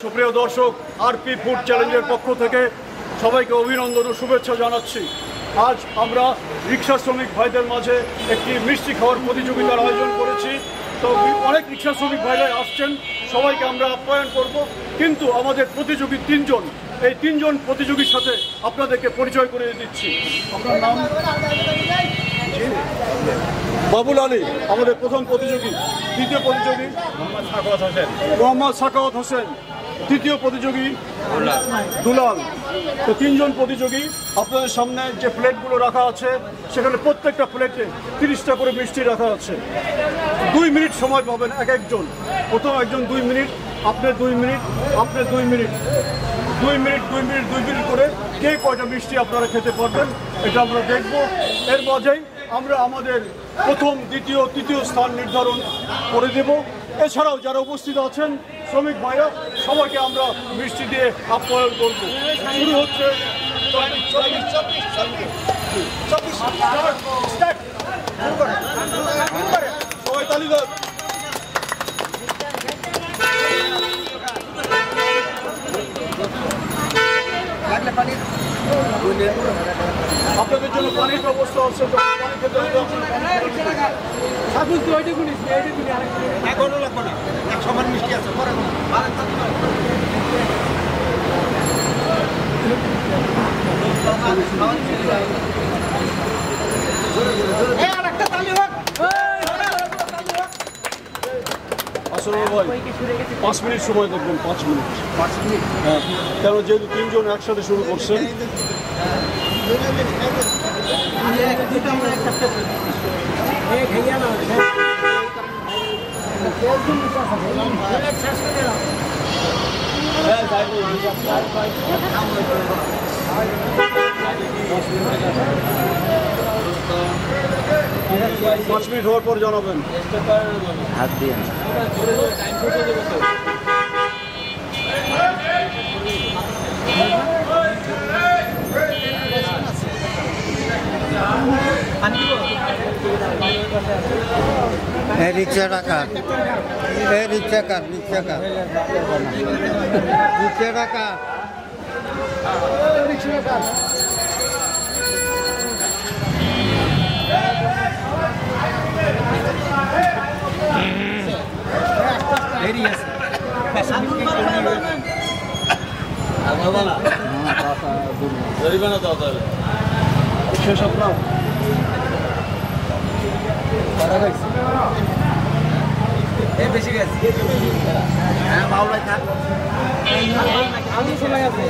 সুপ্রিয় দর্শক, RP food চ্যালেঞ্জের পক্ষ থেকে সবাইকে অভিনন্দন ও শুভেচ্ছা জানাচ্ছি। আজ আমরা রিক্সা শ্রমিক ভাইদের মাঝে একটি মিষ্টি খাওয়ার প্রতিযোগিতার আয়োজন করেছি। তো অনেক রিক্সা শ্রমিক ভাইরা আসছেন, সবাইকে আমরা আপ্যায়ন করব। কিন্তু আমাদের প্রতিযোগী তিনজন, এই তিনজন প্রতিযোগীর সাথে আপনাদেরকে পরিচয় করে দিচ্ছি। আপনার নাম? বাবুল আলী আমাদের প্রথম প্রতিযোগী। দ্বিতীয় প্রতিযোগী মোহাম্মদ সাখাওয়াত হোসেন। তৃতীয় প্রতিযোগী দুলাল। তো তিনজন প্রতিযোগী। আপনাদের সামনে যে প্লেটগুলো রাখা আছে সেখানে প্রত্যেকটা প্লেটে 30টা করে মিষ্টি রাখা আছে। 2 মিনিট সময় পাবেন এক একজন। প্রথম একজন 2 মিনিট, আপনার 2 মিনিট, আপনার 2 মিনিট, 2 মিনিট, 2 মিনিট, 2 মিনিট করে কে কয়টা মিষ্টি আপনারা খেতে পারবেন এটা আমরা দেখব। এর মাঝেই আমরা আমাদের প্রথম, দ্বিতীয়, তৃতীয় স্থান নির্ধারণ করে দেব। এছাড়াও যারা উপস্থিত আছেন শ্রমিক ভাইরা, সবাইকে আমরা মিষ্টি দিয়ে আপ্যায়ন করব। শুরু হচ্ছে। সবাই তালি দেন। আপনাদের জন্য পানির ব্যবস্থা আছে। পানি খেতে হবে। সবার মিষ্টি আছে। আসলে ভাই 5 মিনিট সময় দেখবেন। 5 মিনিট। হ্যাঁ, কেন যেহেতু তিনজন একসাথে শুরু করছেন। পাঁচ মিনিট হওয়ার পর জানাবেন। হাত দিয়ে রিক্সা টাকা, রিক্সা কার, রিক্সা কার, রিক্সা টাকা, রিক্সা কার। শেষ আপনার বেশি গেছে। হ্যাঁ বাউলাই থাক। আমি সময় আছে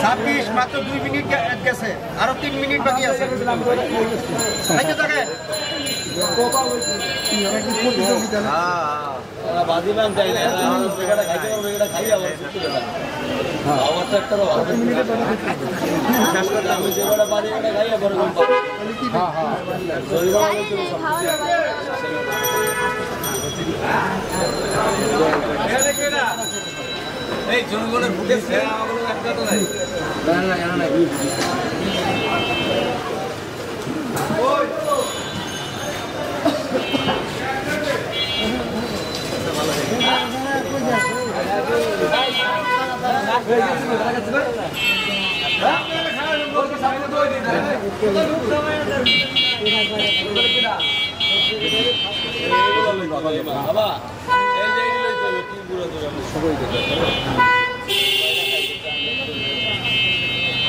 26, মাত্র 2 মিনিট গেছে, আরো 3 মিনিট বাকি আছে। এই জনগণের ভোটে একটা তো নাই।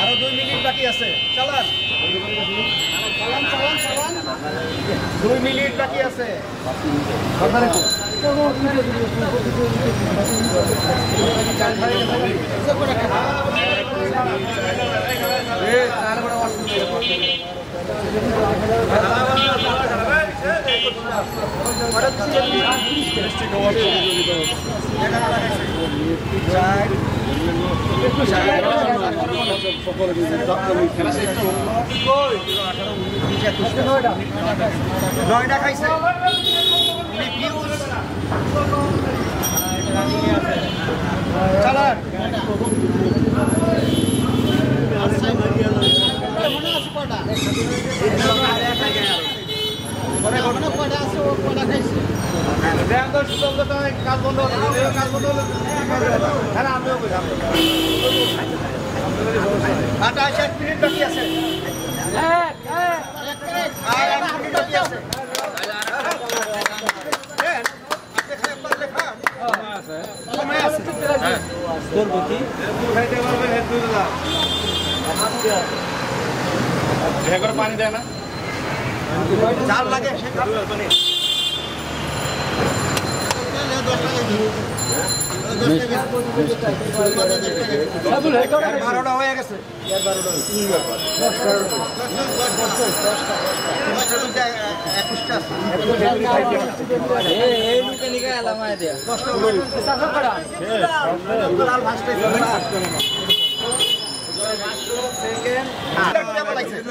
আরো 2 মিনিট বাকি আছে। চালান। 2 মিনিট বাকি আছে। নয়টা খাইছে। চালান। কাজ বন্ধ আটা 60 মিনিট বাকি আছে। আর 1 মিনিট বাকি আছে। পানি দেয় না জাল লাগে বারোটা হয়ে গেছে।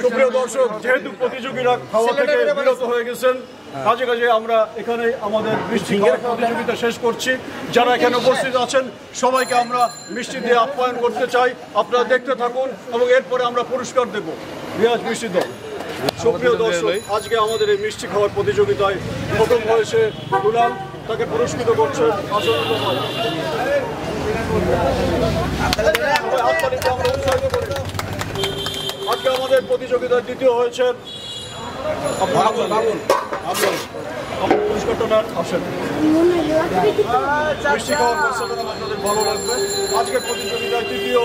সুপ্রিয় দর্শক, যেহেতু প্রতিযোগীরা খাওয়া থেকে বিরত হয়ে গেছেন, কাজে কাজে আমরা এখানে আমাদের মিষ্টি খাওয়ার প্রতিযোগিতা শেষ করছি। যারা এখানে উপস্থিত আছেন সবাইকে আমরা মিষ্টি দিয়ে আপ্যায়ন করতে চাই। আপনারা দেখতে থাকুন এবং এরপরে আমরা পুরস্কার দেব। রিয়াজ মিষ্টি দল। সুপ্রিয় দর্শক, আজকে আমাদের এই মিষ্টি খাওয়ার প্রতিযোগিতায় প্রথম হয়েছে দুলাল, তাকে পুরস্কৃত করছেন আসন্ন ভাই। আমরা উৎসাহিত করি। আজকে আমাদের প্রতিযোগিতায় দ্বিতীয় হয়েছে পুরস্কারটা নেন, আসেন। মিষ্টি খাওয়ার প্রস্তাবনা আপনাদের ভালো লাগবে। আজকের প্রতিযোগিতায় তৃতীয়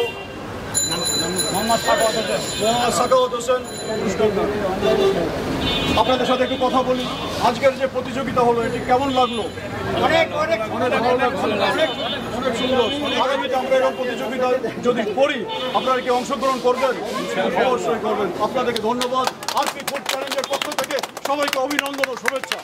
মোহাম্মদ সাখাওয়াত হোসেন পুরস্কার নেন। আপনাদের সাথে একটু কথা বলি। আজকের যে প্রতিযোগিতা হলো এটি কেমন লাগলো? অনেক অনেক অনেক ভালো লাগছে, অনেক সুন্দর। আগামীতে আমরা এরকম প্রতিযোগিতা যদি করি আপনারা কি অংশগ্রহণ করবেন? অবশ্যই করবেন। আপনাদেরকে ধন্যবাদ। আজকে ফুড চ্যালেঞ্জের পক্ষ থেকে সবাইকে অভিনন্দন ও শুভেচ্ছা।